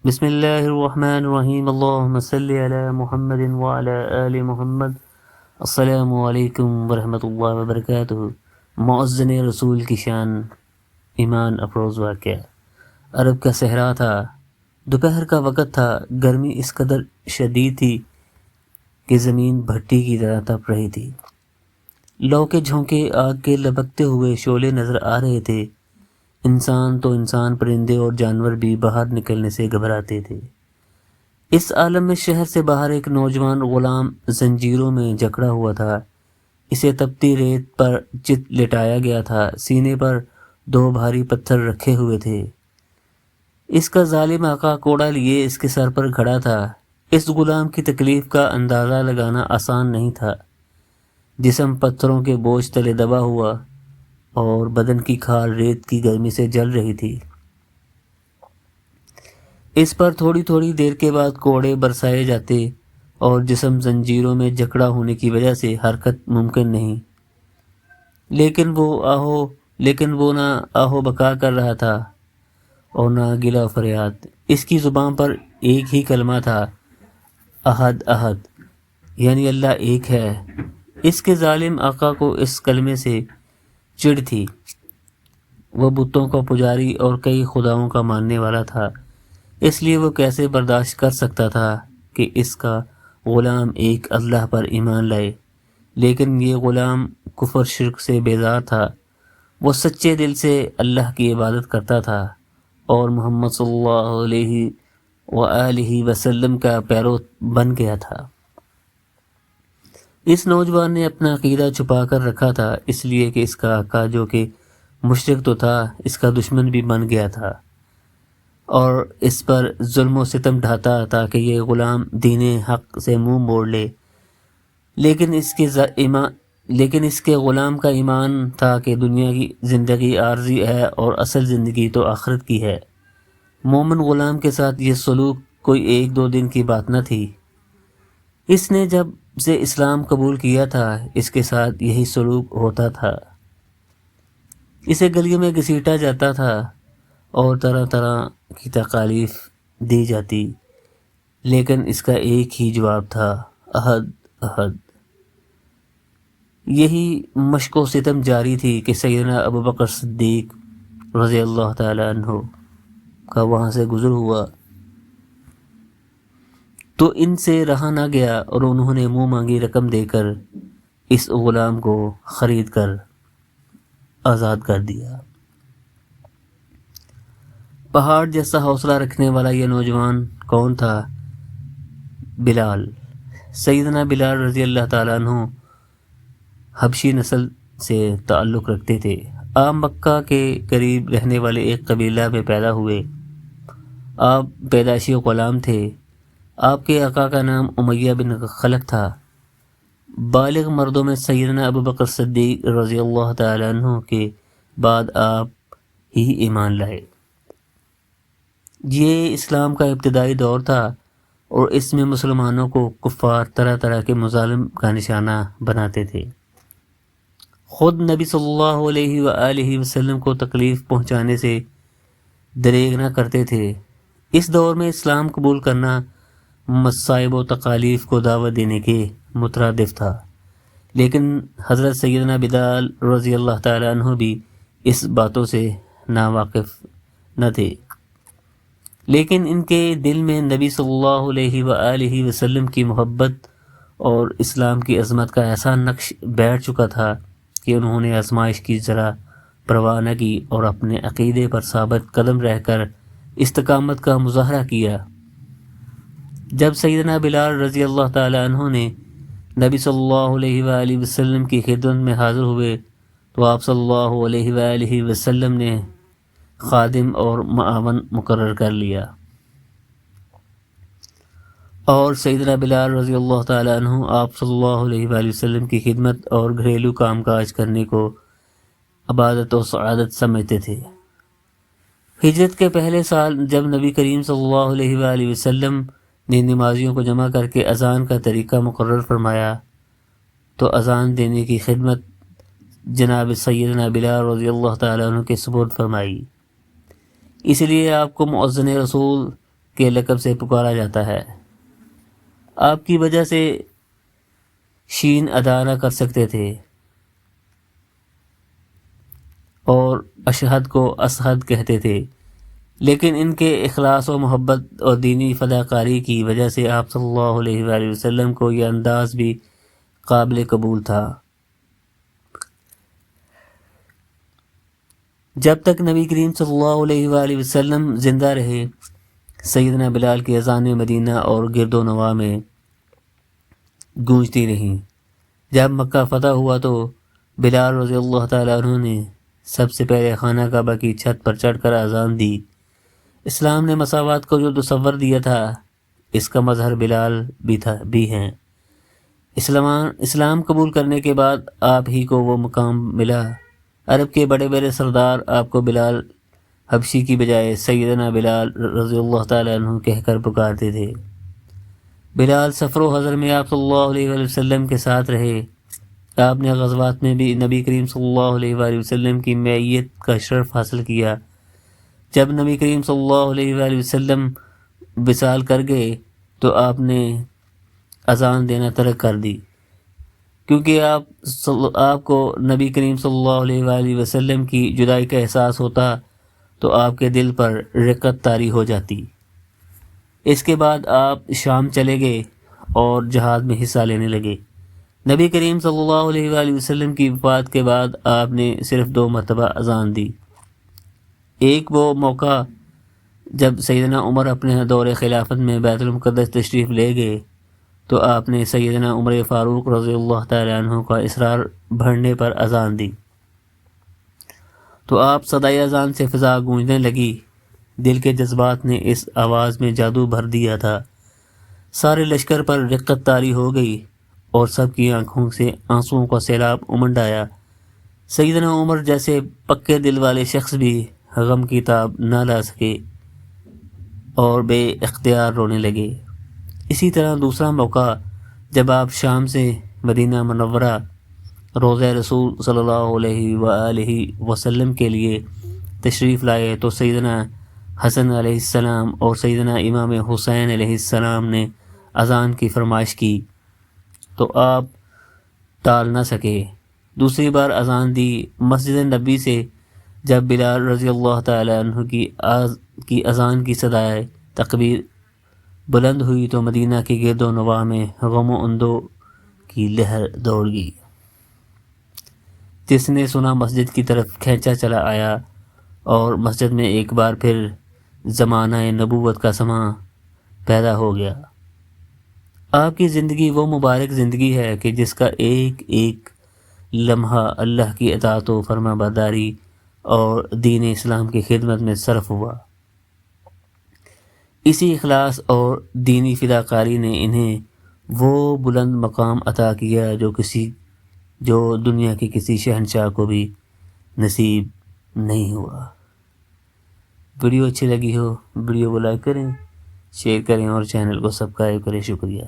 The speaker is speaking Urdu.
بسم اللہ الرحمن الرحیم، اللہم صلی علی محمد وعلی آل محمد۔ السلام علیکم ورحمۃ اللہ وبرکاتہ۔ مؤذن رسول کی شان، ایمان افروز واقعہ۔ عرب کا صحرا تھا، دوپہر کا وقت تھا، گرمی اس قدر شدید تھی کہ زمین بھٹی کی طرح تپ رہی تھی۔ لو کے جھونکے آگ کے لبکتے ہوئے شعلے نظر آ رہے تھے۔ انسان تو انسان، پرندے اور جانور بھی باہر نکلنے سے گھبراتے تھے۔ اس عالم میں شہر سے باہر ایک نوجوان غلام زنجیروں میں جکڑا ہوا تھا۔ اسے تپتی ریت پر چت لٹایا گیا تھا، سینے پر 2 بھاری پتھر رکھے ہوئے تھے۔ اس کا ظالم آقا کوڑا لیے اس کے سر پر کھڑا تھا۔ اس غلام کی تکلیف کا اندازہ لگانا آسان نہیں تھا۔ جسم پتھروں کے بوجھ تلے دبا ہوا اور بدن کی کھال ریت کی گرمی سے جل رہی تھی۔ اس پر تھوڑی تھوڑی دیر کے بعد کوڑے برسائے جاتے اور جسم زنجیروں میں جکڑا ہونے کی وجہ سے حرکت ممکن نہیں۔ لیکن وہ نہ آہو بکا کر رہا تھا اور نہ گلا فریاد۔ اس کی زبان پر ایک ہی کلمہ تھا، احد احد، یعنی اللہ ایک ہے۔ اس کے ظالم آقا کو اس کلمے سے چڑ تھی۔ وہ بتوں کا پجاری اور کئی خداؤں کا ماننے والا تھا، اس لیے وہ کیسے برداشت کر سکتا تھا کہ اس کا غلام ایک اللہ پر ایمان لائے۔ لیکن یہ غلام کفر شرک سے بیزار تھا۔ وہ سچے دل سے اللہ کی عبادت کرتا تھا اور محمد صلی اللہ علیہ وآلہ وسلم کا پیرو بن گیا تھا۔ اس نوجوان نے اپنا عقیدہ چھپا کر رکھا تھا، اس لیے کہ اس کا آقا جو کہ مشرک تو تھا، اس کا دشمن بھی بن گیا تھا اور اس پر ظلم و ستم ڈھاتا تاکہ یہ غلام دین حق سے منہ موڑ لے۔ لیکن اس کے غلام کا ایمان تھا کہ دنیا کی زندگی عارضی ہے اور اصل زندگی تو آخرت کی ہے۔ مومن غلام کے ساتھ یہ سلوک کوئی 1-2 دن کی بات نہ تھی۔ اس نے جب سے اسلام قبول کیا تھا، اس کے ساتھ یہی سلوک ہوتا تھا۔ اسے گلیوں میں گھسیٹا جاتا تھا اور طرح طرح کی تکالیف دی جاتی، لیکن اس کا ایک ہی جواب تھا، احد احد۔ یہی مشق و ستم جاری تھی کہ سیدنا ابوبکر صدیق رضی اللہ تعالیٰ عنہ کا وہاں سے گزر ہوا تو ان سے رہا نہ گیا اور انہوں نے منہ مانگی رقم دے کر اس غلام کو خرید کر آزاد کر دیا۔ پہاڑ جیسا حوصلہ رکھنے والا یہ نوجوان کون تھا؟ بلال۔ سیدنا بلال رضی اللہ تعالیٰ عنہ حبشی نسل سے تعلق رکھتے تھے۔ آپ مکہ کے قریب رہنے والے ایک قبیلہ میں پیدا ہوئے۔ آپ پیدائشی غلام تھے۔ آپ کے آقا کا نام امیہ بن خلف تھا۔ بالغ مردوں میں سیدنا ابوبکر صدیق رضی اللہ تعالیٰ عنہ کے بعد آپ ہی ایمان لائے۔ یہ اسلام کا ابتدائی دور تھا اور اس میں مسلمانوں کو کفار طرح طرح کے مظالم کا نشانہ بناتے تھے۔ خود نبی صلی اللہ علیہ وآلہ وسلم کو تکلیف پہنچانے سے دریغ نہ کرتے تھے۔ اس دور میں اسلام قبول کرنا مصائب و تکالیف کو دعوت دینے کے مترادف تھا، لیکن حضرت سیدنا بلال رضی اللہ تعالیٰ عنہ بھی اس باتوں سے ناواقف نہ تھے، لیکن ان کے دل میں نبی صلی اللہ علیہ وآلہ وسلم کی محبت اور اسلام کی عظمت کا ایسا نقش بیٹھ چکا تھا کہ انہوں نے آزمائش کی ذرا پرواہ نہ کی اور اپنے عقیدے پر ثابت قدم رہ کر استقامت کا مظاہرہ کیا۔ جب سیدنا بلال رضی اللہ تعالیٰ عنہ نے نبی صلی اللہ علیہ وآلہ وسلم کی خدمت میں حاضر ہوئے تو آپ صلی اللہ علیہ وآلہ وسلم نے خادم اور معاون مقرر کر لیا اور سیدنا بلال رضی اللہ تعالیٰ عنہ آپ صلی اللہ علیہ وآلہ وسلم کی خدمت اور گھریلو کام کاج کرنے کو عبادت و سعادت سمجھتے تھے۔ ہجرت کے پہلے سال جب نبی کریم صلی اللہ علیہ وآلہ وسلم نے نمازیوں کو جمع کر کے اذان کا طریقہ مقرر فرمایا تو اذان دینے کی خدمت جناب سیدنا بلال رضی اللہ تعالیٰ عنہ کے سپرد فرمائی۔ اس لیے آپ کو مؤذن رسول کے لقب سے پکارا جاتا ہے۔ آپ کی وجہ سے شین ادا نہ کر سکتے تھے اور اشہد کو اسحد کہتے تھے، لیکن ان کے اخلاص و محبت اور دینی فداکاری کی وجہ سے آپ صلی اللہ علیہ وآلہ وسلم کو یہ انداز بھی قابل قبول تھا۔ جب تک نبی کریم صلی اللہ علیہ وآلہ وسلم زندہ رہے، سیدنا بلال کی اذانیں مدینہ اور گرد و نواح میں گونجتی رہیں۔ جب مکہ فتح ہوا تو بلال رضی اللہ تعالیٰ عنہ نے سب سے پہلے خانہ کعبہ کی چھت پر چڑھ کر اذان دی۔ اسلام نے مساوات کو جو تصور دیا تھا، اس کا مظہر بلال بھی ہیں۔ اسلام قبول کرنے کے بعد آپ ہی کو وہ مقام ملا۔ عرب کے بڑے بڑے سردار آپ کو بلال حبشی کی بجائے سیدنا بلال رضی اللہ تعالیٰ عنہ کہہ کر پکارتے تھے۔ بلال سفر و حضر میں آپ صلی اللہ علیہ وآلہ وسلم کے ساتھ رہے۔ آپ نے غزوات میں بھی نبی کریم صلی اللہ علیہ وآلہ وسلم کی معیت کا شرف حاصل کیا۔ جب نبی کریم صلی اللہ علیہ وآلہ وسلم وصال کر گئے تو آپ نے اذان دینا ترک کر دی، کیونکہ آپ کو نبی کریم صلی اللہ علیہ وآلہ وسلم کی جدائی کا احساس ہوتا تو آپ کے دل پر رقت طاری ہو جاتی۔ اس کے بعد آپ شام چلے گئے اور جہاد میں حصہ لینے لگے۔ نبی کریم صلی اللہ علیہ وآلہ وسلم کی وفات کے بعد آپ نے صرف 2 مرتبہ اذان دی۔ ایک وہ موقع جب سیدنا عمر اپنے دور خلافت میں بیت المقدس تشریف لے گئے تو آپ نے سیدنا عمر فاروق رضی اللہ تعالیٰ عنہ کا اصرار بڑھنے پر اذان دی تو آپ صدائے اذان سے فضا گونجنے لگی۔ دل کے جذبات نے اس آواز میں جادو بھر دیا تھا۔ سارے لشکر پر رقت طاری ہو گئی اور سب کی آنکھوں سے آنسوؤں کا سیلاب امنڈ آیا۔ سیدنا عمر جیسے پکے دل والے شخص بھی غم کی تاب نہ لا سکے اور بے اختیار رونے لگے۔ اسی طرح دوسرا موقع جب آپ شام سے مدینہ منورہ روضہ رسول صلی اللہ علیہ وآلہ وسلم کے لیے تشریف لائے تو سیدنا حسن علیہ السلام اور سیدنا امام حسین علیہ السلام نے اذان کی فرمائش کی تو آپ ٹال نہ سکے۔ دوسری بار اذان دی مسجد نبی سے۔ جب بلال رضی اللہ تعالیٰ عنہ کی اذان کی صدائے تکبیر بلند ہوئی تو مدینہ کے گرد و نواح میں غم و اندو کی لہر دوڑ گئی۔ جس نے سنا مسجد کی طرف کھینچا چلا آیا اور مسجد میں ایک بار پھر زمانہ نبوت کا سماں پیدا ہو گیا۔ آپ کی زندگی وہ مبارک زندگی ہے کہ جس کا ایک ایک لمحہ اللہ کی اطاعت و فرما برداری اور دین اسلام کی خدمت میں صرف ہوا۔ اسی اخلاص اور دینی فداکاری نے انہیں وہ بلند مقام عطا کیا جو دنیا کے کسی شہنشاہ کو بھی نصیب نہیں ہوا۔ ویڈیو اچھی لگی ہو ویڈیو کو لائک کریں، شیئر کریں اور چینل کو سبسکرائب کریں۔ شکریہ۔